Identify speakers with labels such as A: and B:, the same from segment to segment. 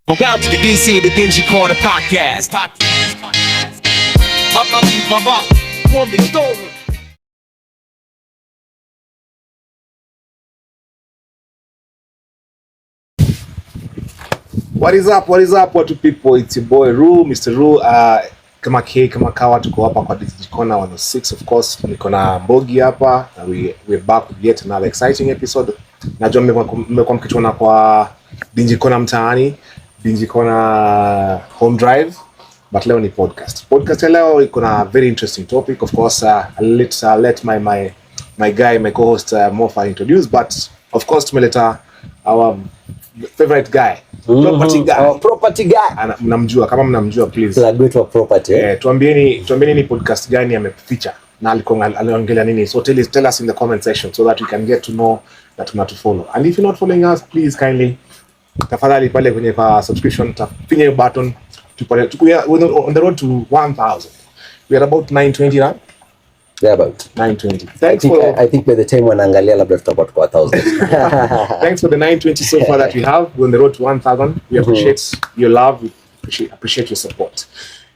A: Welcome to the DC, the Dingy Corner podcast.
B: What is up? What is up, what people? It's your boy Ru, Mr. Ru. Kama kawa tuko hapa kwa Dingy Corner 106. Of course, niko na Mbogi hapa na we're back with yet another exciting episode. Najua mmekuwa mkituona kwa Dingy Corner mtaani, Dingy Corner home drive, but leo ni podcast. Podcast ya leo iko na very interesting topic. Of course, I'll let my guy, my co-host Mofa introduce, but of course tumeleta our favorite guy,
C: property guy.
B: Mnamjua, kama mnamjua please.
C: La great of property.
B: Tuambieni ni podcast gani amefeature na aliongelea nini. So tell us in the comment section so that we can get to know that tuna to follow. And if you're not following us, please kindly tafadhali pale kwenye kwa subscription finya button. We're on the road to 1,000. We are about 920 now.
C: Yeah, about
B: 920.
C: I think by the time wanaangalia labda tutakuwa kwa 1,000.
B: Thanks for the 920 so far that we have. We're on the road to 1,000. We appreciate your love. We appreciate your support.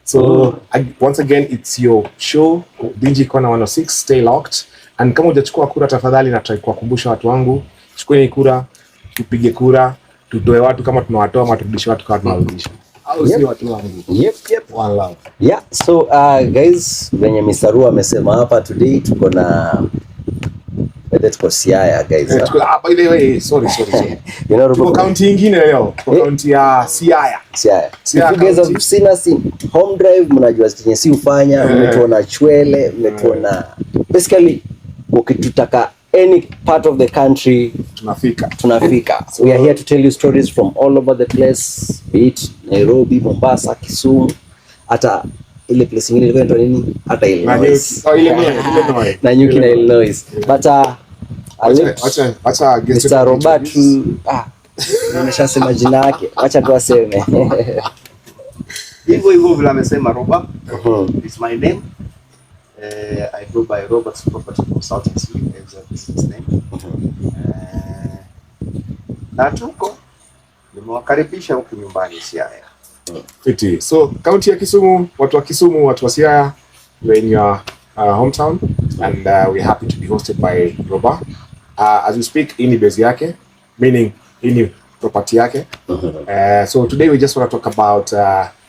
B: So once again, it's your show, Dingy Corner 106. Stay locked. And kama hujachukua kura tafadhali, na try kuwakumbusha watu wangu, chukueni kura, tupige kura, tutoe watu kama tunawatoa, ama turudishe watu kama tunawarudisha.
C: Yep.
B: One love.
C: Yeah, so guys, venye Mr. Ru amesema hapa today tuko na tuko Siaya guys.
B: By the way, sorry.
C: You know,
B: tuko county nyingine leo, county ya Siaya.
C: If you guys have seen us in home drive, mnajua chenye si ufanya, mmetuona Chwele, mmetuona basically ukitutaka any part of the country tunafika. So we are here to tell you stories from all over the place, be it Nairobi, Mombasa, Kisumu, hata ile place nyingine ilikuwa inaitwa nini, hata Illinois. Na Nyuki na Illinois. But acha Mr. Robert naonesha sema jina yake, acha tu aseme
D: hivyo vile amesema Robert. It's my name. I go by Robert's Property Consultancy as a business name. Na tuko nimewakaribisha huku nyumbani Siaya.
B: Fiti. So county ya Kisumu, watu wa Kisumu, watu wa Siaya, we're in your hometown and we're happy to be hosted by Robert. As we speak, hii ni base yake, meaning hii ni property yake. So today we just want to talk about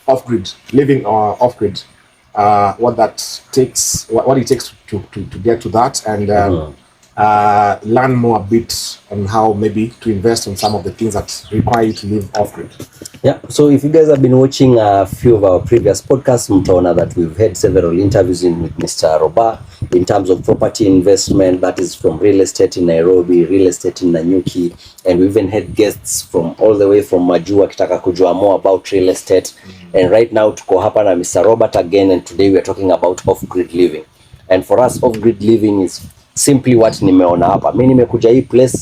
B: off-grid, living off-grid. What it takes to get to that, and learn more a bit on how maybe to invest on some of the things that require you to live off-grid.
C: Yeah, so if you guys have been watching a few of our previous podcasts, mtaona that we've had several interviews with Mr. Roba in terms of property investment, that is from real estate in Nairobi, real estate in Nanyuki, and we even had guests from all the way from Majua kitaka kujua more about real estate. And right now tuko hapa na Mr. Robert again, and today we are talking about off-grid living. And for us, off-grid living is simply what nimeona hapa. Mimi nimekuja hii place,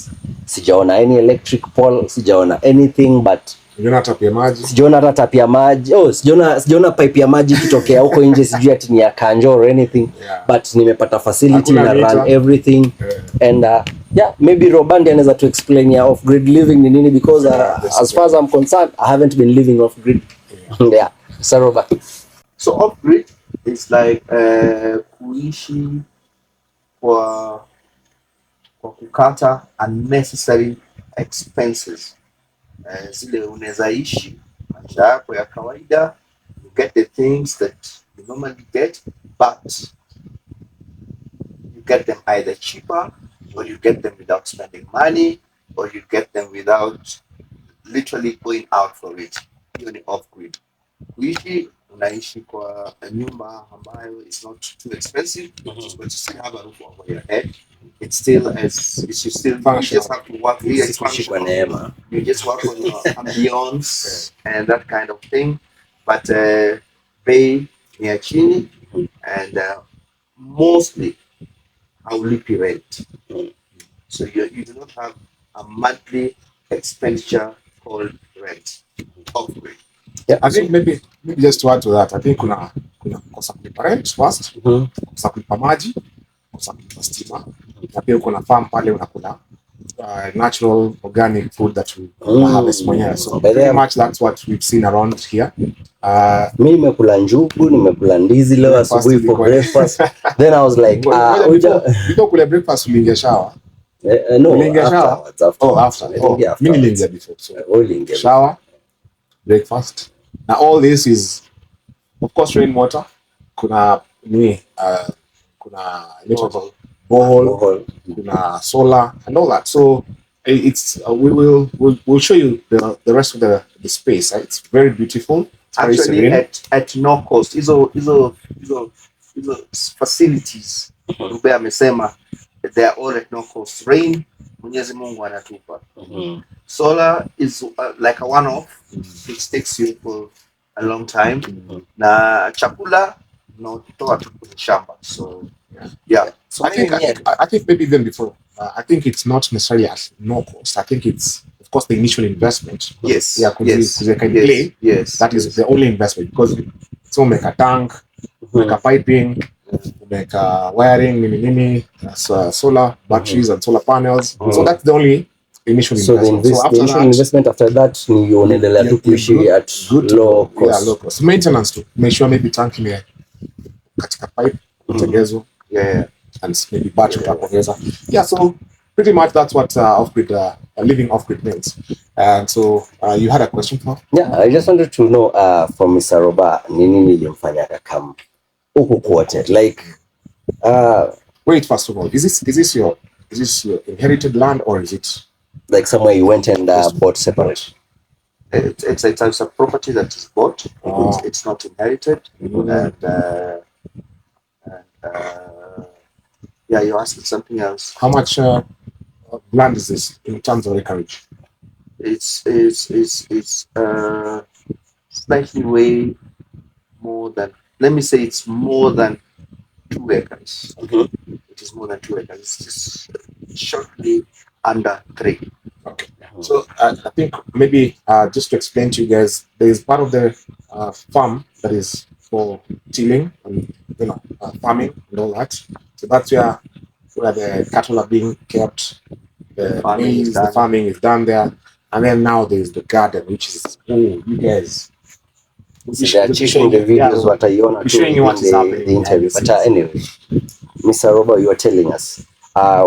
C: sijaona any electric pole, sijaona anything, but sijaona hata tap ya maji. Sijaona pipe ya maji kitokea huko nje, sijui ati ni ya kanjo or anything. But nimepata facility na run everything. And maybe Robandi anaweza to explain ya off-grid living ni nini, because as far as I'm concerned, I haven't been living off-grid. So Robert.
D: So off-grid is like kuishi kwa kukata unnecessary expenses. Zile unaweza ishi maisha yako ya kawaida, you get the things that you normally get, but you get them either cheaper, or you get them without spending money, or you get them without literally going out for it. Hiyo ni off-grid. Kuishi, unaishi kwa nyumba ambayo is not too expensive, but you still have a roof over your head. You just have to work here. You just work on your ambience and that kind of thing. But pay ni ya chini, and mostly haulipi rent. So you do not have a monthly expenditure called rent. Off-grid.
B: Yeah, I think maybe just to add to that, I think kuna kosa kulipa rent first, kosa kulipa maji, kosa kulipa stima, na pia uko na farm pale unakula natural organic food that we harvest mwenyewe. So pretty much that's what we've seen around here.
C: Mimi nimekula njugu, nimekula ndizi leo asubuhi for breakfast. Then I was like,
B: before kula breakfast uliingia shower?
C: No, after.
B: Oh, after. Mimi niliingia before. So shower, breakfast. Now all this is of course rainwater. Kuna borehole, kuna solar and all that. So it's we'll show you the rest of the space. It's very beautiful. It's
D: actually
B: very
D: at no cost. Hizo facilities Rube amesema they are all at no cost. Rain Mwenyezi Mungu anatupa. Solar is like a one-off. It takes you for a long time. Na chakula unaotoa tu kwenye shamba. So yeah.
B: So I think maybe even before. I think it's not necessarily at no cost. I think it's of course the initial investment.
D: Yes.
B: Yeah, because they can play.
D: Yes.
B: That is the only investment because so make a tank, make a piping, make a wiring, solar batteries and solar panels. So that's the only initial investment.
C: So the initial investment after that ni unaendelea tu kuishi at low cost.
B: Yeah, low cost. Maintenance too. Make sure maybe tank ile katika pipe utengezo.
D: Yeah.
B: And maybe battery utaongeza. Yeah, so pretty much that's what living off-grid means. And so you had a question for?
C: Yeah, I just wanted to know from Mr. Roba, nini nilimfanya kama huku kwote? Like
B: wait, first of all, is this your inherited land or is it
C: like somewhere you went and bought separate?
D: It's a property that is bought. It's not inherited. Yeah, you're asking something else.
B: How much land is this in terms of acreage?
D: It's slightly way more than, let me say it's more than 2 acres. It is more than 2 acres. It's just shortly under 3.
B: Okay. So I think maybe just to explain to you guys, there is part of the farm that is for tilling and farming and all that. So that's where the cattle are being kept. The farming is done there, and then now there's the garden, which is you guys.
C: They are checking the videos what I want to in the interview. But anyway, Mr. Roba, you are telling us.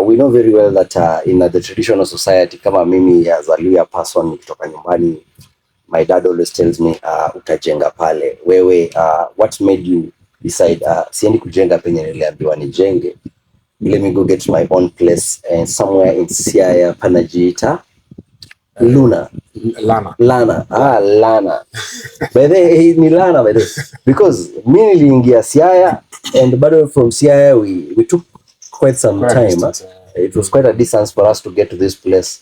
C: We know very well that in the traditional society, kama mimi as a Luya person kutoka nyumbani, my dad always tells me utajenga pale. Wewe, what made you decide siendi kujenga penye niliambiwa nijenge? Let me go get my own place and somewhere in Siaya panajiita Lana. Lana. By the way, ni Lana by the way. Because mimi niliingia Siaya and bado from Siaya we took quite some time. It was quite a distance for us to get to this place.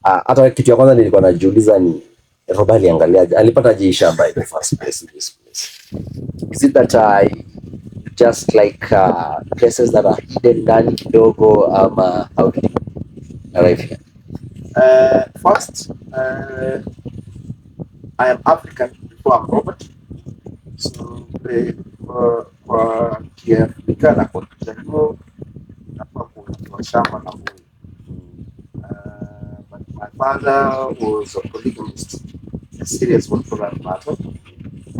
C: Hata kitu ya kwanza nilikuwa najiuliza ni Roba aliangalia alipata je shamba in the first place in this place. Is it that just like places that are hidden ndani kidogo ama how did you arrive here?
D: First, I am African before I'm Robert. So kwa Kiafrika na kwa Kijaluo nafaa kuwa shamba na Mungu. But my father was a polygamist, a serious one for that matter.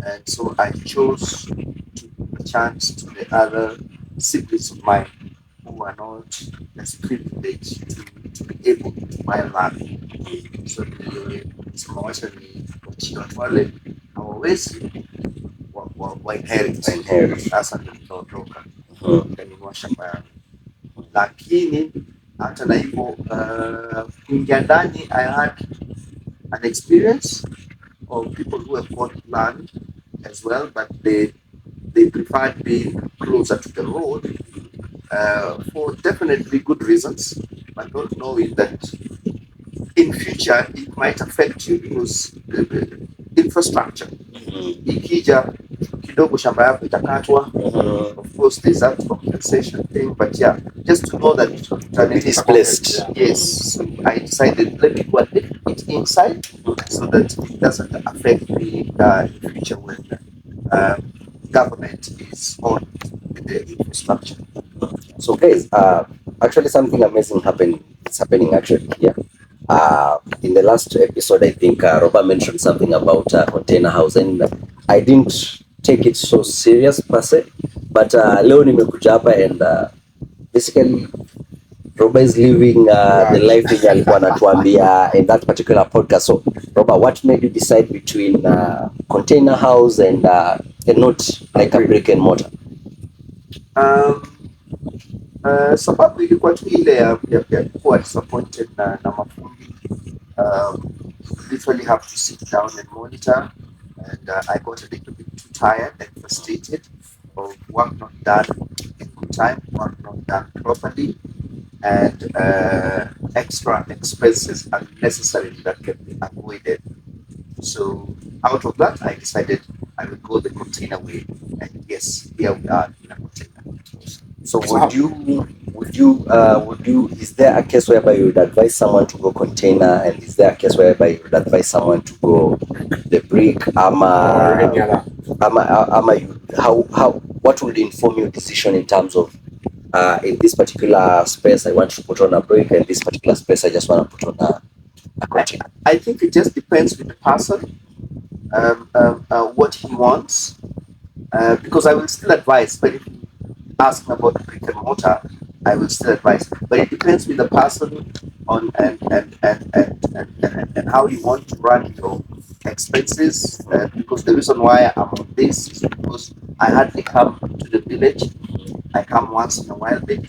D: And so I chose to give a chance to the other siblings of mine who are not as privileged to be able to buy land. So tumewacha ni watu wale hawawezi wa inherit. Sasa ndio nitoka kanunua shamba yangu, lakini hata na hivyo kuingia ndani I had an experience of people who have bought land as well, but they preferred being closer to the road for definitely good reasons, but not knowing that in future it might affect you because infrastructure. Ikija kidogo shamba yako itakatwa. Of course there's that compensation thing, but yeah, just to know that it is blessed. Yes, so I decided let me go a little bit inside so that it doesn't affect me in future when government is on the infrastructure.
C: So guys, actually something amazing happening. It's happening actually here. In the last episode, I think Robert mentioned something about container house, and I didn't take it so serious per se, but leo nimekuja hapa and basically Robert is living the life yenye alikuwa anatuambia in that particular podcast. So Robert, what made you decide between container house and not like a brick and mortar?
D: Sababu ilikuwa tu ile ya kuwa disappointed na mafundi. Literally have to sit down and monitor, and I got a little bit too tired and frustrated of work not done in good time, work not done properly, and extra expenses unnecessarily that can be avoided. So out of that, I decided I would go the container way, and yes, here we are in a container.
C: So would you is there a case whereby you would advise someone to go container, and is there a case whereby you would advise someone to go the brick
B: or any other?
C: How what would inform your decision in terms of in this particular space I want to put on a brick, and this particular space I just want to put on a container?
D: I think it just depends with the person, what he wants, because I will still advise, but if you ask me about the brick and mortar, I will still advise. But it depends with the person on and how you want to run your expenses. Because the reason why I'm on this is because I hardly come to the village. I come once in a while, maybe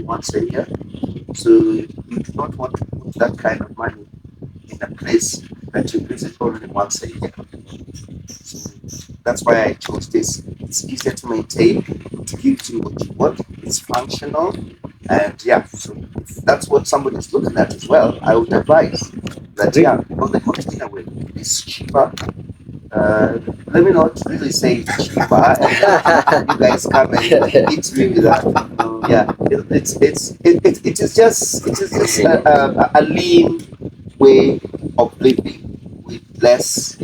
D: once a year. So you do not want to put that kind of money in a place that you visit only once a year. So that's why I chose this. It's easier to maintain, to give you what you want, it's functional, and yeah, so if that's what somebody's looking at as well, I would advise that go the container way. It's cheaper. Let me not really say it's cheaper, and you guys come and eat me with that. Yeah, it is just a lean way of living with less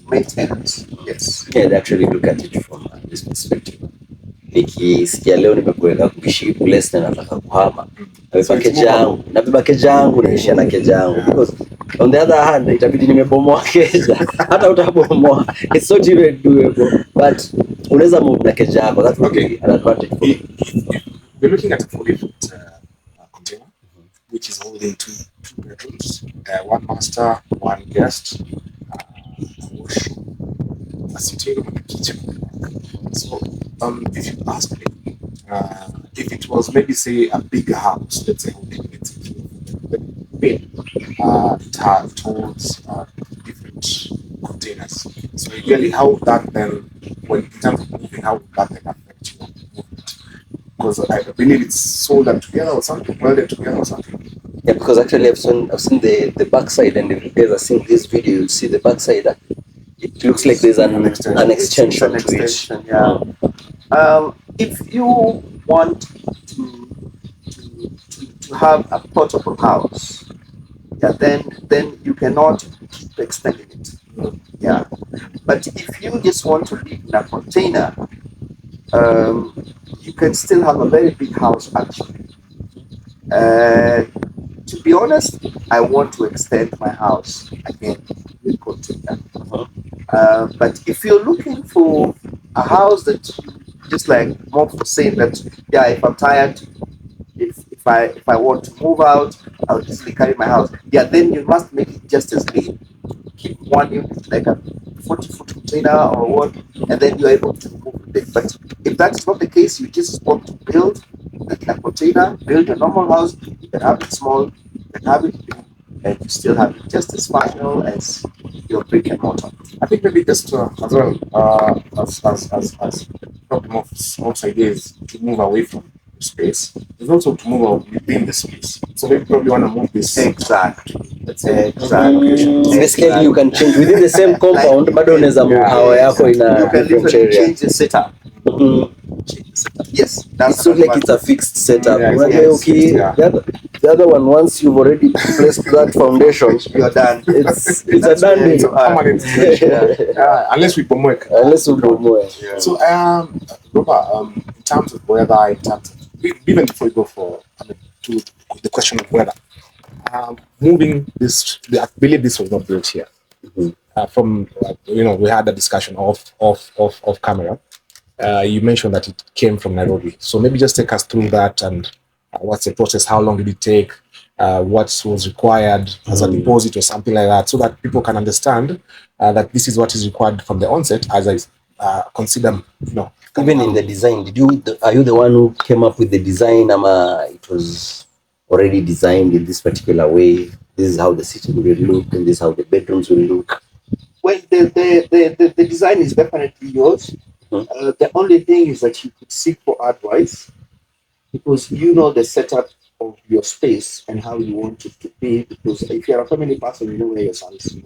D: maintenance. Yes.
C: Yeah, actually look at it from this perspective. Nikisikia leo nimekuweka kuishi place na nataka kuhama, nabeba keja yangu naishia na keja yangu, because on the other hand itabidi nimebomoa keja. Hata utabomoa, it's not even doable, but unaweza move na keja yako. That would be an advantage for you.
B: We're looking at a 40-foot container, which is holding two bedrooms, one master, one guest, a washroom, a sitting room, and a kitchen. So, if you ask me, if it was maybe say a bigger house, let's say holding it holds different containers. So really, how that then, when in terms of moving, how would that then affect your movement? Because I believe it's soldered together or something, welded together or something.
C: Yeah, because actually I've seen the backside, and if you guys are seeing this video, you'll see the backside. It looks like there's an extension to it.
D: Yeah. If you want to have a portable house, yeah, then you cannot keep extending it. Yeah. But if you just want to live in a container, you can still have a very big house actually. To be honest, I want to extend my house again with container. But if you're looking for a house that just like more for saying that, yeah, if I'm tired, if I want to move out, I'll easily carry my house. Yeah, then you must make it just as lean. Keep one unit like a 40-foot container or what, and then you're able to move with it. But if that's not the case, you just want to build like a container, build a normal house. You can have it small, you can have it big, and you still have it just as functional as your brick and mortar.
B: I think maybe just as well as problem of smokes ideas to move away from space. There's also to move out within the space. So maybe probably want to move this.
D: Exactly.
B: Let's say
C: Basically, you can change within the same compound, but unaweza move how yako in a
D: you can
C: different
D: literally
C: area.
D: change the setup. Yes,
C: It's not like it's a fixed setup.
B: Yeah,
C: Okay,
B: yeah.
C: the other one, once you've already placed that foundation,
D: you're done.
C: it's a done
B: it's a
C: deal.
B: permanent situation. Unless we promote.
C: Unless we go more.
D: Yeah.
B: So Robert, in terms of weather, in terms of even before we go for to the question of whether moving this, I believe this was not built here. From we had a discussion off camera. You mentioned that it came from Nairobi, so maybe just take us through that and what's the process? How long did it take? What was required as a deposit or something like that, so that people can understand that this is what is required from the onset. As I consider,
C: Even in the design, are you the one who came up with the design? It was already designed in this particular way. This is how the sitting will look, and this is how the bedrooms will look.
D: Well, the design is definitely yours. The only thing is that you could seek for advice, because you know the setup of your space and how you want it to be. Because if you're a family person, you know where your sons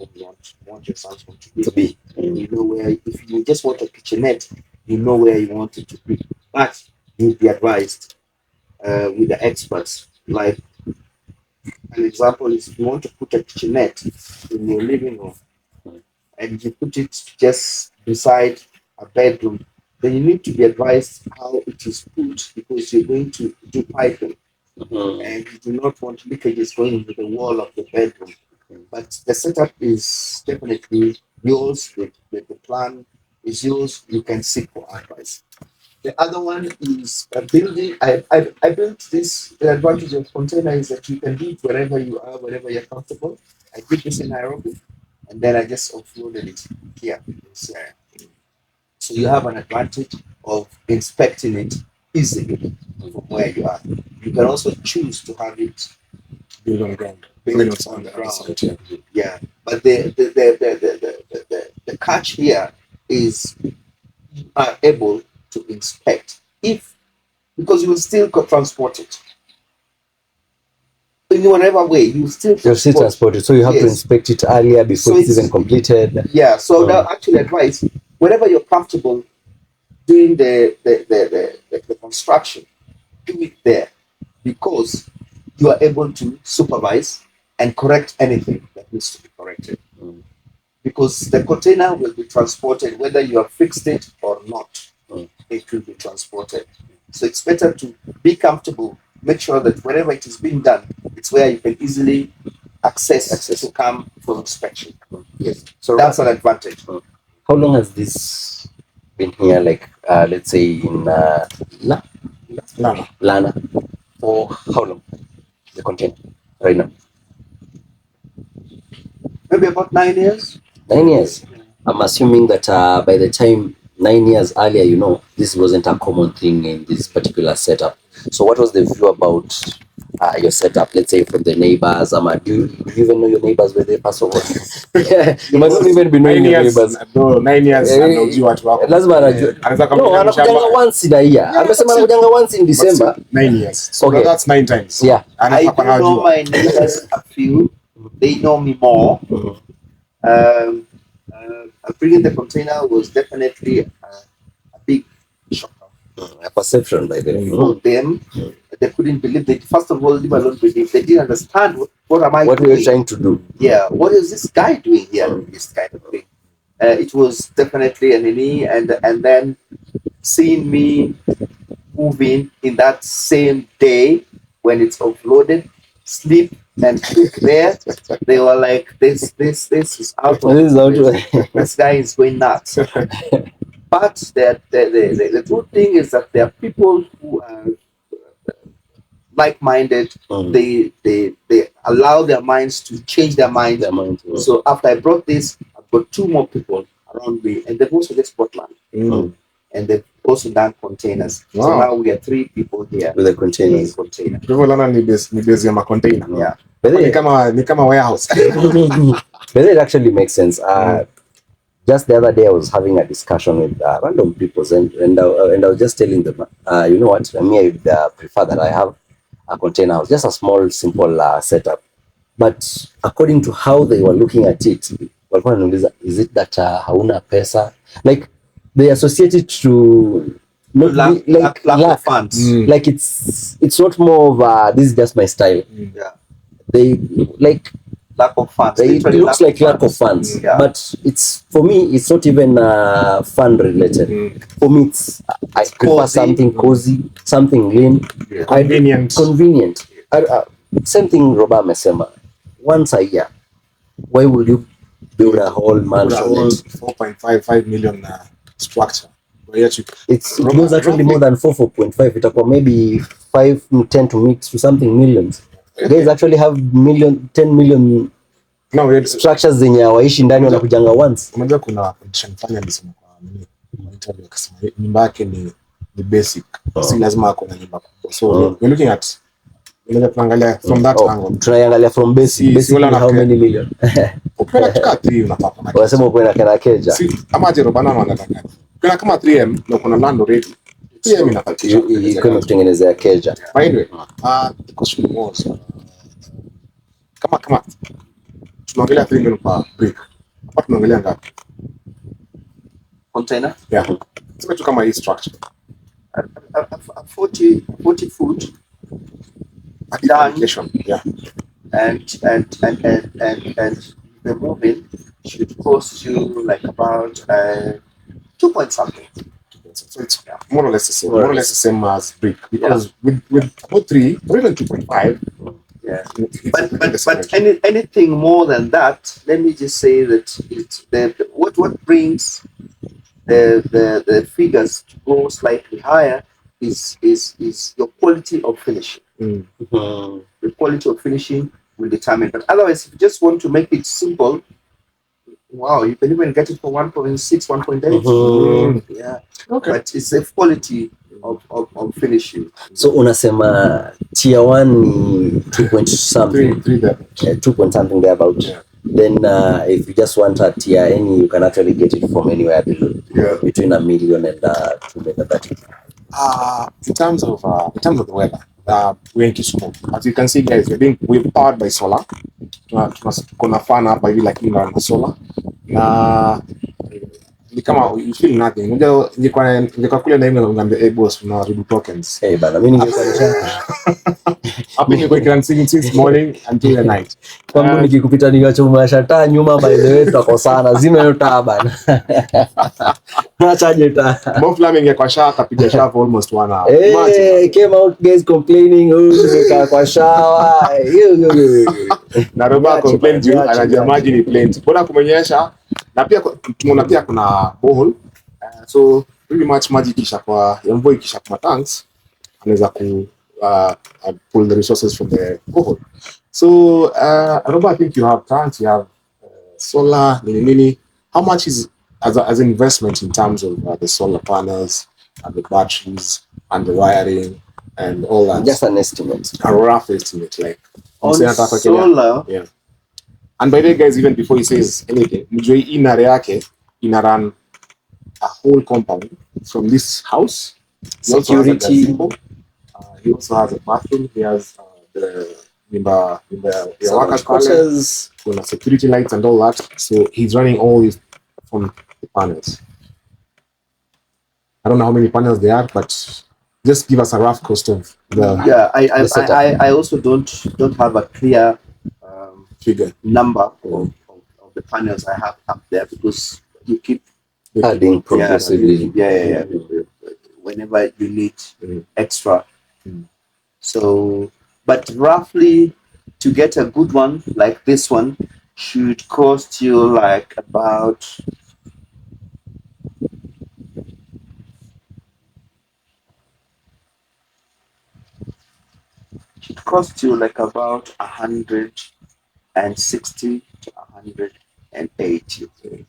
D: want your sons to be. You know where, if you just want a kitchenette, you know where you want it to be. But you'll be advised with the experts. Like an example is, if you want to put a kitchenette in your living room and you put it just beside a bedroom, then you need to be advised how it is put, because you're going to do piping and you do not want leakages going into the wall of the bedroom. But the setup is definitely yours. The plan is yours. You can seek for advice. The other one is building. I built this. The advantage of container is that you can do it wherever you are, wherever you're comfortable. I did this in Nairobi, and then I just offloaded it here in Siaya. So you have an advantage of inspecting it easily from where you are. You can also choose to have it
B: build on ground,
D: built on the ground. Yeah, but the catch here is you are able to inspect, because you will still transport it in whatever way. You still
C: transport it, so you have to inspect it earlier before it's even completed.
D: Yeah, so that actually advice, whenever you're comfortable doing the construction, do it there, because you are able to supervise and correct anything that needs to be corrected. Because the container will be transported whether you have fixed it or not. It will be transported. So it's better to be comfortable. Make sure that wherever it is being done, it's where you can easily access to come for inspection. Yes, so that's an advantage.
C: How long has this been here? Like, let's say in Lana, for how long? The container right now?
D: Maybe about 9 years.
C: 9 years. I'm assuming that by the time 9 years earlier, this wasn't a common thing in this particular setup. So what was the view about your setup? Let's say from the neighbors. Do you even know your neighbors where they pass over? You might not even be knowing your neighbors.
B: No, 9 years.
C: Lazima anajua. No, anakujanga once in a year. Amesema anakujanga once in December.
B: 9 years. So okay. That's 9 times.
C: Yeah.
D: I do know my neighbors a few. They know me more. Bringing the container was definitely a big shock.
C: A perception by them.
D: For them, they couldn't believe it. First of all, leave alone believe. They didn't understand what am I
C: what
D: doing.
C: What were you trying to do?
D: Yeah, what is this guy doing here? This kind of thing. It was definitely an enemy, and then seeing me moving in that same day when it's offloaded, sleep and cook there. They were like, this is out of this guy is going nuts. But the good thing is that there are people who are like-minded. They allow their minds to change their minds. So after I brought this, I've got 2 more people around me, and they've also left Portland. And they've also done containers. Wow. So now we are 3 people here
C: with the containers.
B: People Lana ni base ya container.
D: Yeah.
B: But ni kama warehouse.
C: But it actually makes sense. Just the other day, I was having a discussion with random people, and I was just telling them, you know what? Me, I would prefer that I have a container house, just a small, simple setup. But according to how they were looking at it, is it that hauna pesa? Like they associate it to
D: lack of funds.
C: Like it's not more of this is just my style.
D: Yeah.
C: They like
D: lack of funds.
C: It looks like lack of funds, but it's for me. It's not even fund related. For me, I prefer something cozy, something lean,
B: convenient.
C: Same thing Roba amesema, once a year, why would you build a whole mansion?
B: A whole 4.55 million structure.
C: It goes actually more than 4.5. Itakuwa maybe 5-10 to mix to something millions. Guys actually have 10 million structures zenye hawaishi ndani wanakujanga once.
B: Unajua kuna condition fanya alisema kwa interview akasema nyumba yake ni basic. Si lazima ako na nyumba kubwa. So we're looking at tunaangalia from that angle.
C: Tunaangalia from basic how many million.
B: Ukipenda tukaa 3 unapata na.
C: Wasema ukwenda kana keja.
B: Si ama je Robana wanataka. Kuna kama 3M na kuna land already. 3M inapatia.
C: Iko kutengenezea keja.
B: By the way, the question was kama tunaongelea 3 million per brick. Hapa tunaongelea ngapi?
D: Container?
B: Yeah. Sema tu kama hii structure.
D: 40 foot.
B: Foundation. Yeah.
D: And the moving should cost you like about 2 point something.
B: So it's more or less the same. More or less the same as brick because with about 3 or even 2.5.
D: Yeah. But anything more than that, let me just say that it's what brings the figures to go slightly higher is your quality of finishing. The quality of finishing will determine. But otherwise, if you just want to make it simple, wow, you can even get it for 1.6, 1.8. Yeah. Okay. But it's the quality of finishing.
C: So unasema tier 1 ni 2 point something, 2 point something there about. Yeah. Then if you just want a tier any, you can actually get it from anywhere below, between $1 million and $2 million.
B: In terms of the weather, we're in Kisumu. As you can see, guys, we're powered by solar. Kuna fan hapa hivi lakini na solar. Na ni kama you feel nothing. Ningekuwa kule na email ngambia boss unaharibu tokens.
C: Bana mimi ningekuwa
B: hapo ningekuwa since morning until the night.
C: Kama nikikupita nikachoma shata nyuma, by the way tutako sana zime yote bana. Achaje ta.
B: Mo flaming kwa shower kapiga shower for almost 1 hour.
C: Came out guys complaining kwa shower.
B: Na Roba complain juu anajua maji ni plenty. Bora kumenyesha na pia tumeona pia kuna borehole. So really much maji kisha kwa mvua kisha kwa tanks anaweza ku pull the resources from the borehole. So Roba, I think you have tanks, you have solar, mini. How much is as an investment in terms of the solar panels and the batteries and the wiring and all that?
C: Just an estimate.
B: A rough estimate, like
D: on solar.
B: Yeah. And by the way, guys, even before he says anything, mjue inare yake ina run a whole compound from this house.
C: Security.
B: He also has a bathroom. He has the workers'
C: quarters,
B: security lights and all that. So he's running all this from the panels. I don't know how many panels there are, but just give us a rough cost of the.
D: Yeah, I also don't have a clear
B: figure
D: number of the panels I have up there because you keep
C: adding progressively.
D: Yeah. Whenever you need extra. So, but roughly to get a good one like this one should cost you like about $160 to $180.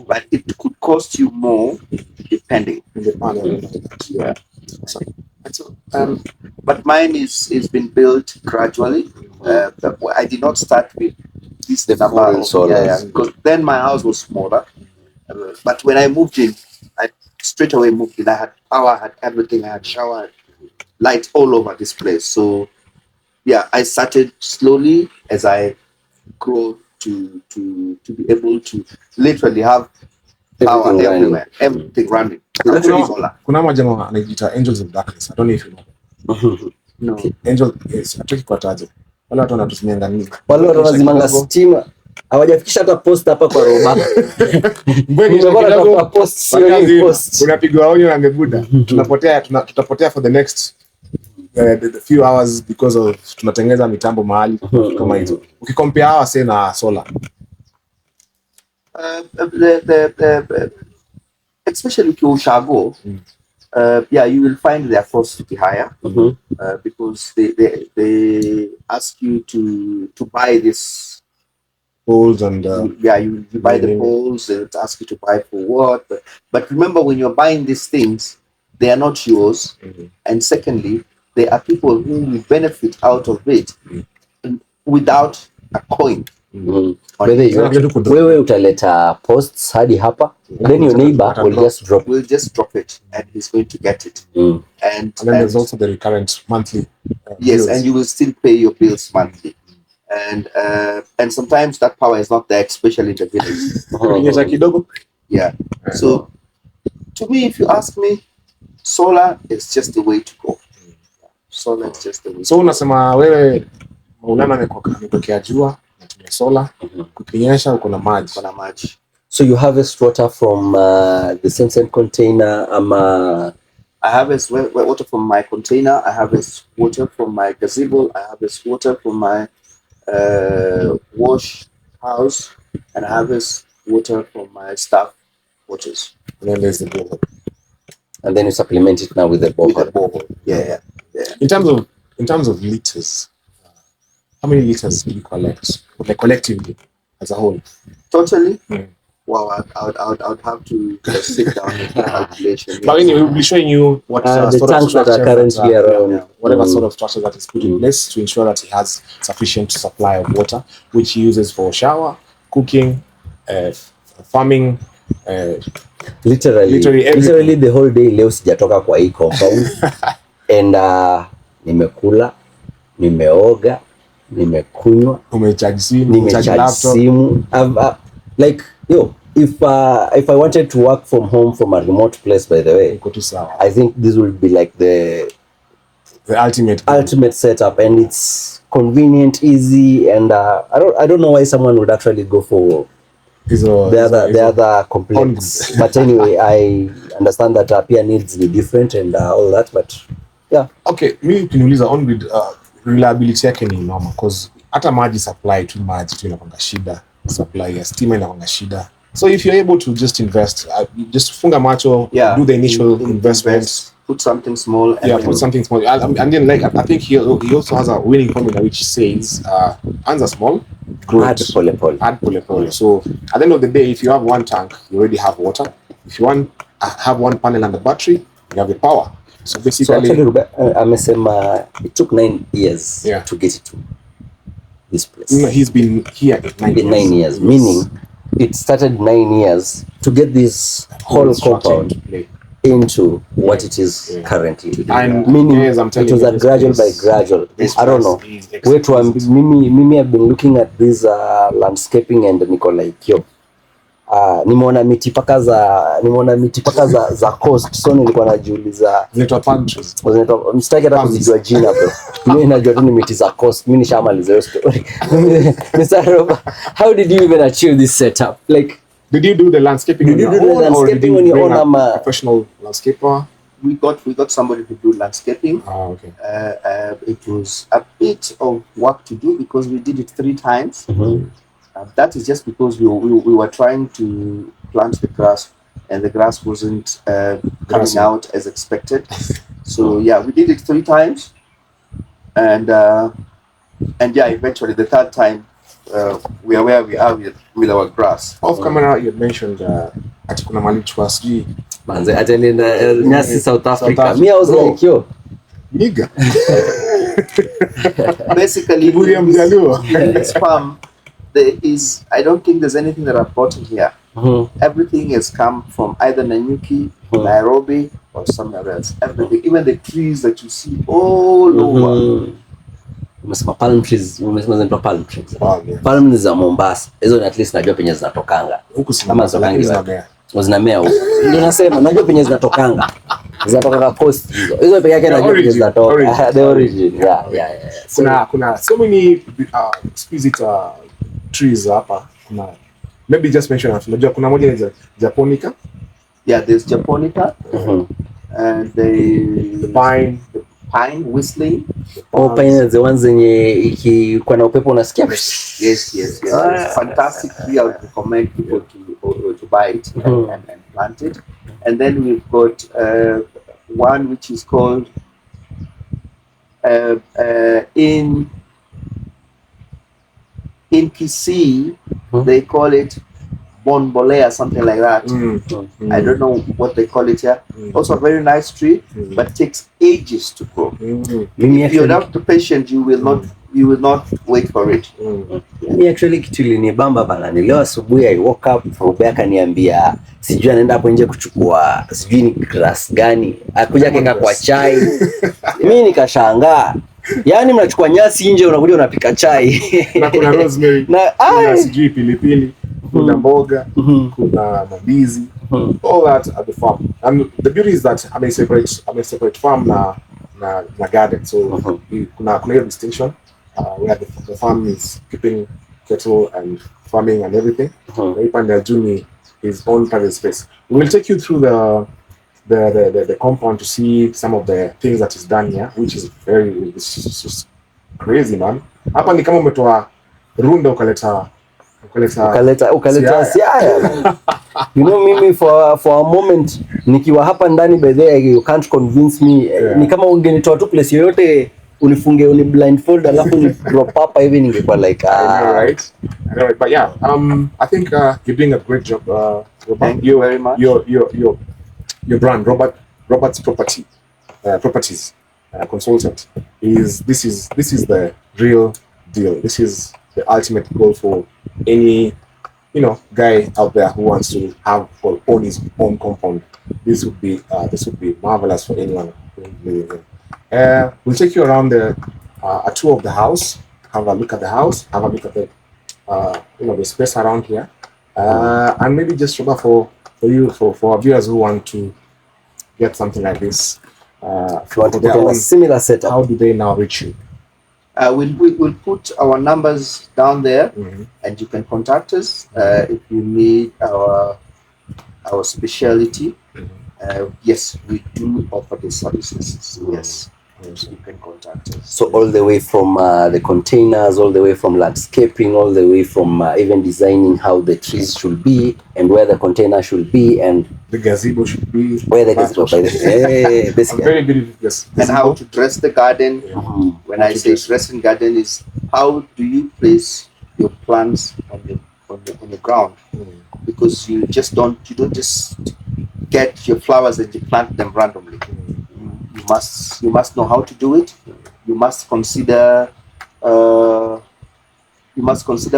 D: But it could cost you more depending. Yeah. So, but mine is been built gradually. I did not start with this number of solar because then my house was smaller. But when I moved in, I straight away moved in. I had power, I had everything, I had shower, light all over this place. So yeah, I started slowly as I grow to be able to literally have power everywhere, everything running.
B: Kuna majamaa anajiita Angels of Darkness. I don't know if you know.
D: No.
B: Angel is ataki kwa taje. Wale watu wanatumianga nini?
C: Wale watu wanazimanga stima. Hawajafikisha hata post hapa kwa Roba. Mbona post sio post.
B: Unapigwa onyo na ngebuda. Tutapotea for the next the few hours because of tunatengeneza mitambo mahali kama hizo. Ukikompare hawa say na solar.
D: Especially if you ushago, yeah, you will find their cost to be higher because they ask you to buy this
B: poles and
D: you buy the poles, and ask you to buy for what, but remember, when you're buying these things, they are not yours, and secondly, there are people who will benefit out of it without a coin.
C: Wewe utaleta posts hadi hapa, then your neighbor will just
D: drop it and he's going to get it.
B: And then there's also the recurrent monthly
D: yes
B: bills.
D: And you will still pay your bills monthly, and sometimes that power is not there, especially in the village. Yeah. So to me, if you ask me, solar is just the way to go. Solar is just the way.
B: So unasema wewe unana amekokea jua natumia solar, kukinyesha uko na maji.
C: So you harvest water from the same container?
D: I harvest water from my container. I harvest water from my gazebo. I harvest water from my wash house, and I harvest water from my staff waters.
B: And then there's the borehole.
C: And then you supplement it now with the borehole.
D: Yeah.
B: In terms of liters, how many liters do you collect, like collectively as a whole?
D: Totally. Wow, I would have to sit down and calculation.
B: But anyway, we'll be showing you what
C: the tanks that are currently around.
B: Whatever sort of structure that is put in place to ensure that he has sufficient supply of water, which he uses for shower, cooking, farming,
C: literally the whole day. Leo sijatoka kwa hii compound and nimekula, nimeoga, nimekunywa,
B: umecharge
C: simu. Like if I wanted to work from home from a remote place, by the way, I think this will be like the ultimate setup, and it's convenient, easy, and I don't know why someone would actually go for the other complaints. But anyway, I understand that peer needs be different and all that, but yeah.
B: Okay, mimi ukiniuliza on grid reliability yake ni normal, because hata maji supply tu maji tu inakwanga shida, supply ya stima inakwanga shida. So if you're able to just invest, just funga macho, do the initial investments,
D: put something small,
B: put something small, and then like I think he also has a winning formula which says answer small, grow
C: add pole.
B: So at the end of the day, if you have one tank, you already have water. If you want have one panel and the battery, you have the power. So basically,
C: amesema it took 9 years to get it to this place.
B: He's been here 9 years.
C: Meaning it started 9 years to get this whole compound into what it is currently today.
B: And
C: meaning it was a gradual by gradual. I don't know. Mimi I've been looking at this landscaping and niko like yo. Nimeona miti paka za coast, so nilikuwa najiuliza
B: zinaitwa palm trees.
C: Msitaki hata kujua jina bro. Mimi najua tu ni miti za coast. Mimi nishamaliza hiyo story. Mr. Roba, how did you even achieve this setup? Like,
B: did you do the landscaping on your own, or did you bring a professional landscaper?
D: We got somebody to do landscaping.
B: Oh, okay.
D: It was a bit of work to do because we did it 3 times. That is just because we were trying to plant the grass, and the grass wasn't coming out as expected. So yeah, we did it 3 times, and eventually the 3rd time we are where we are with our grass.
B: Off camera, you mentioned ati kuna mali chwa sijui
C: manze atalienda nyasi South Africa. Me I was like yo
B: nigga.
D: Basically in this farm there is, I don't think there's anything that I've bought in here. Everything has come from either Nanyuki, Nairobi, or somewhere else. Everything, even the trees that you see all over.
C: Umesema palm trees, umesema palm trees. Palm ni za Mombasa. Hizo at least najua penye zinatokanga.
B: Huku si kama
C: zinamea huko. Ndio nasema najua penye zinatokanga. Zinatoka coast hizo. Hizo pekee yake najua penye zinatoka. The origin. Yeah.
B: Kuna so many species trees hapa. Kuna maybe just mention after. Najua kuna moja ni Japonica.
D: Yeah, there's Japonica. And the
B: pine.
D: pine whistling.
C: Pine is the ones zenye kwa na upepo unasikia.
D: Yes. It's fantastic tree. I would recommend people to buy it and plant it. And then we've got one which is called in Kisii, they call it bonbolea, something like that. I don't know what they call it here. Also a very nice tree, but takes ages to grow. If you're not patient, you will not wait for it.
C: Me actually kitu ilinibamba bana, leo asubuhi I woke up, Robe akaniambia sijui anaenda hapo nje kuchukua sijui ni grass gani, akuja keka kwa chai. Mimi nikashangaa. Yaani mnachukua nyasi nje unakuja unapika chai.
B: Na kuna rosemary, kuna sijui pilipili, kuna mboga, kuna mandizi. All that at the farm. And the beauty is that I'm a separate farm na garden. So kuna hiyo distinction where the farm is keeping cattle and farming and everything. Upande juu ni his own private space. We will take you through the compound to see some of the things that is done here, which is it's just crazy, man. Hapa ni kama umetoa Runda ukaleta
C: Siaya. You know, mimi for a moment nikiwa hapa ndani by the way, you can't convince me. Ni kama ungenitoa tu place yoyote unifunge uni blindfold alafu ni drop hapa hivi ningekuwa like
B: I know, right? But yeah, I think you're doing a great job.
D: Thank you very much.
B: Your brand, Robert's Properties Consultant, this is the real deal. This is the ultimate goal for any guy out there who wants to have or own his own compound. This would be marvelous for anyone living here. We'll take you around a tour of the house. Have a look at the house. Have a look at the the space around here, and maybe just for our viewers who want to get something like this,
C: for a similar setup.
B: How do they now reach you?
D: We'll put our numbers down there, and you can contact us if you need our specialty. Yes, we do offer these services. Yes. You can contact us.
C: So all the way from the containers, all the way from landscaping, all the way from even designing how the trees should be and where the container should be and
B: the gazebo should be.
C: Where the gazebo should be. Basically.
B: Very beautiful. Yes.
D: And how to dress the garden. When I say dressing garden is how do you place your plants on the ground, because you don't just get your flowers and you plant them randomly. You must know how to do it. You must consider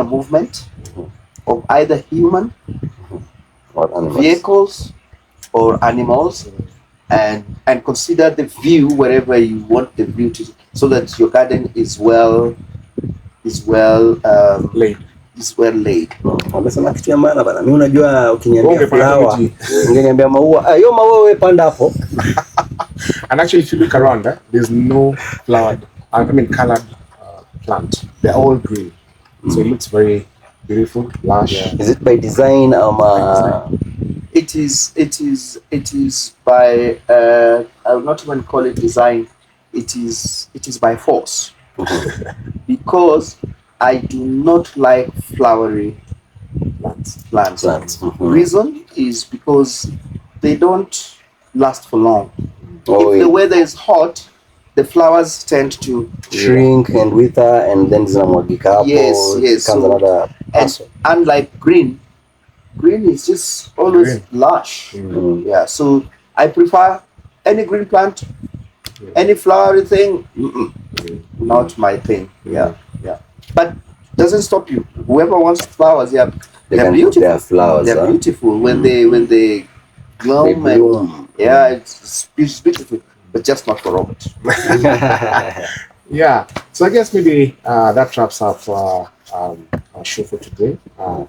D: movement of either human
C: or animals.
D: Vehicles or animals, and consider the view wherever you want the view to, so that your garden is well laid.
C: Wamesema kitu ya maana bana. Mimi unajua ukiniambia flower, ungeniambia maua, hiyo maua wewe panda hapo.
B: And actually, if you look around, there's no colored plant. They're all green, so it looks very beautiful, lush.
C: Is it by design or?
D: It is by I would not even call it design. It is by force, because I do not like flowery plants. Reason is because they don't last for long. If the weather is hot, the flowers tend to
C: shrink and wither, and then zinamwagika hapo.
D: Yes. So, and unlike green is just always lush. Yeah. So I prefer any green plant, any flowery thing. Not my thing. Yeah. But doesn't stop you. Whoever wants flowers, they're beautiful.
C: They're flowers.
D: They're beautiful when they bloom. And, it's beautiful, but just not for Robert.
B: Yeah. So I guess maybe that wraps up our show for today. A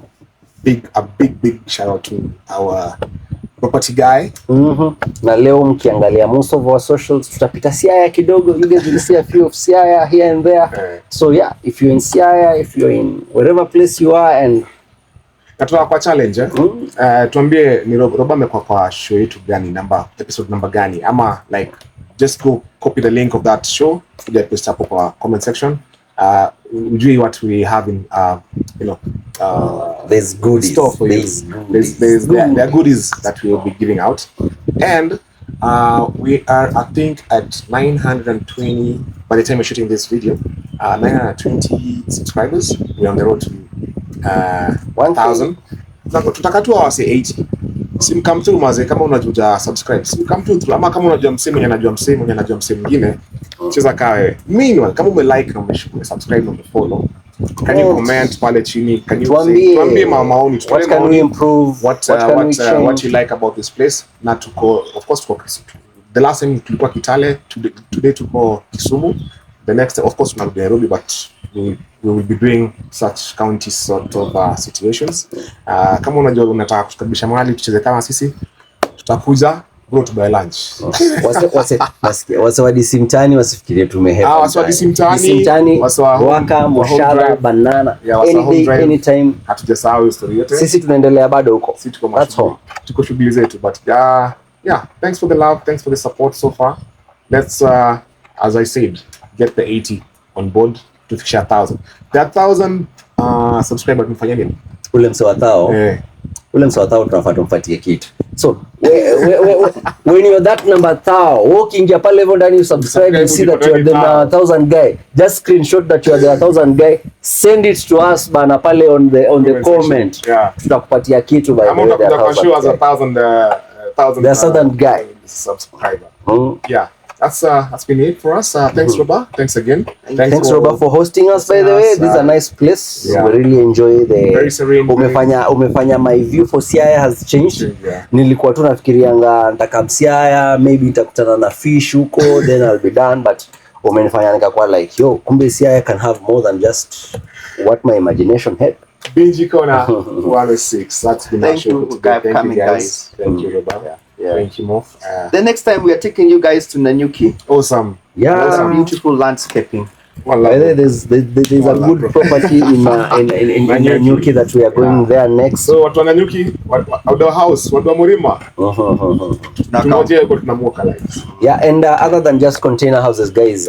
B: big shout out to our property guy.
C: Na leo mkiangalia most of our socials tutapita Siaya kidogo. You guys will see a few of Siaya here and there. So yeah, if you're in Siaya, if you're in wherever place you are and
B: Katoa kwa challenge. Tuambie ni Roba amekuwa kwa show yetu gani, episode number gani, ama like just go copy the link of that show, kuja post hapo kwa comment section. Ujui what we have in
C: there's goodies.
B: Store for you. There are goodies that we will be giving out, and we are, I think, at 920 by the time we're shooting this video. 920 subscribers. We're on the road to 1,000. Tutaka tu wase 80. Simkam tu maze, kama unajua subscribe, simkam tu, ama kama unajua msemo anajua mwingine, cheza kawe. Meanwhile, kama ume-like na ume-subscribe na ume-follow, can you comment pale chini? Can you tuambie maoni,
C: what can we improve,
B: what you like about this place? Na tuko, of course, the last time tulikuwa Kitale, today tuko Kisumu. The next, of course, tunarudi Nairobi, but we will be doing such county sort of situations. Kama unajua unataka kukaribisha mahali tucheze kama sisi, tutakuja bro to buy lunch.
C: Wase wa disimtani wasifikirie tumehepa.
B: Wase wa disimtani,
C: waka, moshara, banana, anytime.
B: Hatujasahau story yote.
C: Sisi tunaendelea bado huko.
B: That's home. Tuko shughuli zetu, but yeah, thanks for the love, thanks for the support so far. Let's as I said, get the 80 on board to fikisha 1,000. That 1,000 subscriber tumfanyia nini?
C: Ule msawatao tunafaa tumfatie kitu. So when you're that number 1,000, ukiingia pale hivyo ndani subscribe, you see that you're the 1,000 guy. Just screenshot that you're the 1,000 guy, send it to us bana pale on the comment.
B: Yeah.
C: Tutakupatia kitu by the way.
B: Utakuja kwa show as a 1,000
C: guy
B: subscriber. Yeah. That's been it for us. Thanks Roba. Thanks again.
C: Thanks Roba for hosting us, by the way. This is a nice place. Yeah. We really enjoy the
B: very serene.
C: Umefanya my view for Siaya has changed.
B: Yeah.
C: Nilikuwa tu nafikirianga nitaka Siaya, maybe nitakutana na fish huko, then I'll be done, but umenifanya nikakuwa like, yo, kumbe Siaya can have more than just what my imagination had.
B: Dingy Corner 106. That's been our show for today. Thank you guys. Thank you Roba. Yeah. Thank you, Mof.
D: The next time we are taking you guys to Nanyuki.
B: Awesome.
C: Yeah.
D: Some beautiful landscaping.
C: There's a good property in Nanyuki that we are going there next.
B: So watu wa Nanyuki, watu wa house, watu wa Murima. Tunamuoka lights.
C: Yeah, and other than just container houses, guys,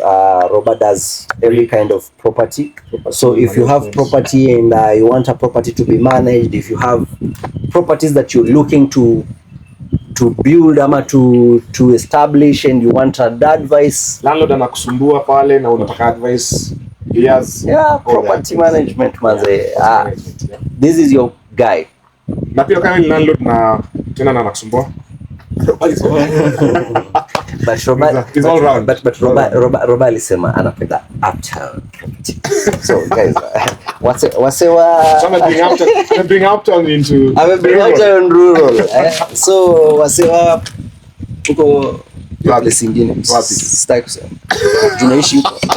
C: Roba does every kind of property. So if you have property and you want a property to be managed, if you have properties that you're looking to build ama to establish and you want advice,
B: landlord anakusumbua pale na unataka advice,
C: property management manze, this is your guy.
B: Na pia kama ni landlord na tena anakusumbua,
C: but Roba
B: is all round.
C: But Roba alisema anapenda uptown property. So guys,
B: bring uptown into
C: rural. So wasewa uko place nyingine. Sitaki kusema. Tunaishi huko.